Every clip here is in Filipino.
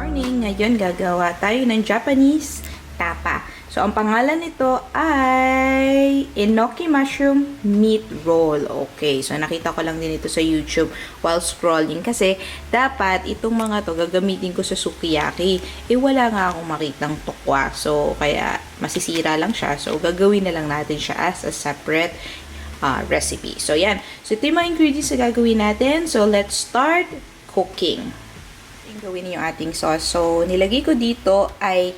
Morning! Ngayon gagawa tayo ng Japanese tapa. So, ang pangalan nito ay Enoki Mushroom Meat Roll. Okay, so nakita ko lang din ito sa YouTube while scrolling kasi dapat itong mga to gagamitin ko sa sukiyaki. Wala nga akong makitang tokwa. So, kaya masisira lang siya. So, gagawin na lang natin siya as a separate recipe. So, yan. So, ito yung mga ingredients na gagawin natin. So, let's start cooking. Gawin yung ating sauce. So, nilagay ko dito ay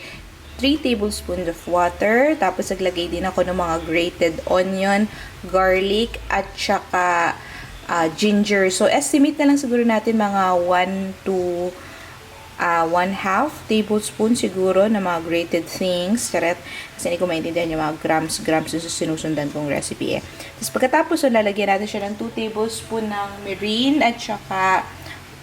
3 tablespoons of water. Tapos, naglagay din ako ng mga grated onion, garlic, at saka ginger. So, estimate na lang siguro natin mga 1 to 1/2 tablespoon siguro na mga grated things. Correct? Kasi hindi ko maintindihan yung mga grams yung sinusundan kong recipe eh. Tapos, pagkatapos, so, lalagyan natin siya ng 2 tablespoon ng mirin at saka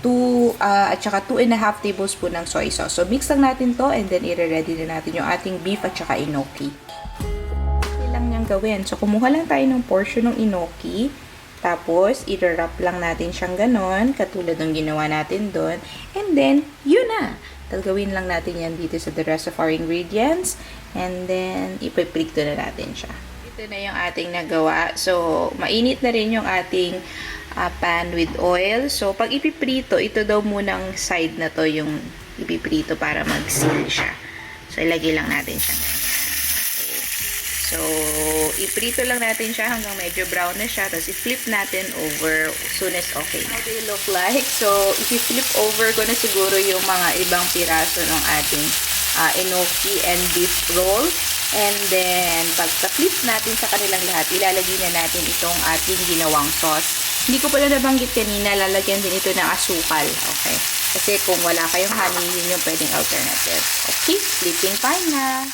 2.5 tablespoon ng soy sauce. So, mix lang natin to and then i-ready na natin yung ating beef at saka enoki. Okay lang niyang gawin. So, kumuha lang tayo ng portion ng enoki. Tapos, i-wrap lang natin siyang ganon, katulad ng ginawa natin doon. And then, yun na! Gagawin lang natin yan dito sa the rest of our ingredients. And then, ipiprito na natin siya. Ito na yung ating nagawa. So, mainit na rin yung ating pan with oil. So, pag ipiprito, ito daw munang side na to yung ipiprito para mag-seal siya. So, ilagay lang natin siya. Okay. So, iprito lang natin siya hanggang medyo brown na siya. Tapos, i-flip natin over soon as okay. How they look like? So, i-flip over ko na siguro yung mga ibang piraso ng ating enoki and beef roll. And then, pagka-flip natin sa kanilang lahat, ilalagay na natin itong ating ginawang sauce. Hindi ko pala nabanggit kanina, lalagyan din ito ng asukal. Okay? Kasi kung wala kayong honey, yun yung pwedeng alternative. Okay, flipping fine na.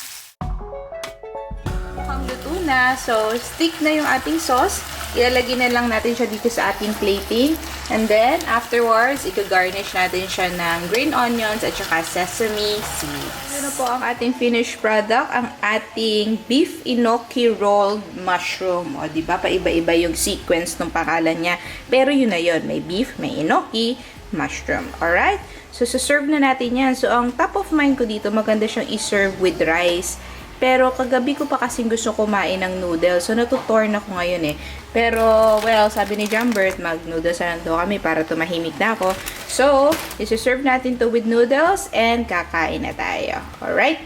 Mukhang luto na. So, stick na yung ating sauce. Ilalagay na lang natin siya dito sa ating plating. And then, afterwards, i-garnish natin siya ng green onions at saka sesame seeds. Ano po ang ating finished product? Ang ating beef enoki rolled mushroom. O, diba? Paiba-iba yung sequence ng pangalan niya. Pero yun na yun. May beef, may enoki, mushroom. Alright? So, serve na natin yan. So, ang top of mind ko dito, maganda siyang i-serve with rice. Pero kagabi ko pa kasing gusto kumain ng noodles. So, natutorn ako ngayon eh. Pero, well, sabi ni Jamueats, mag-noodles na lang daw kami para tumahimik na ako. So, isi-serve natin to with noodles and kakain na tayo. Alright?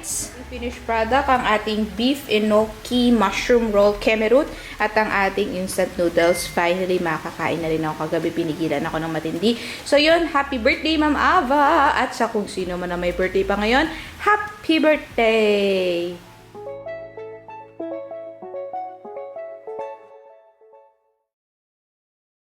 Finished product, ang ating beef enoki mushroom roll kemerut at ang ating instant noodles. Finally, makakain na rin ako. Kagabi pinigilan ako ng matindi. So, yun, happy birthday, Ma'am Ava! At sa kung sino man na may birthday pa ngayon, happy birthday!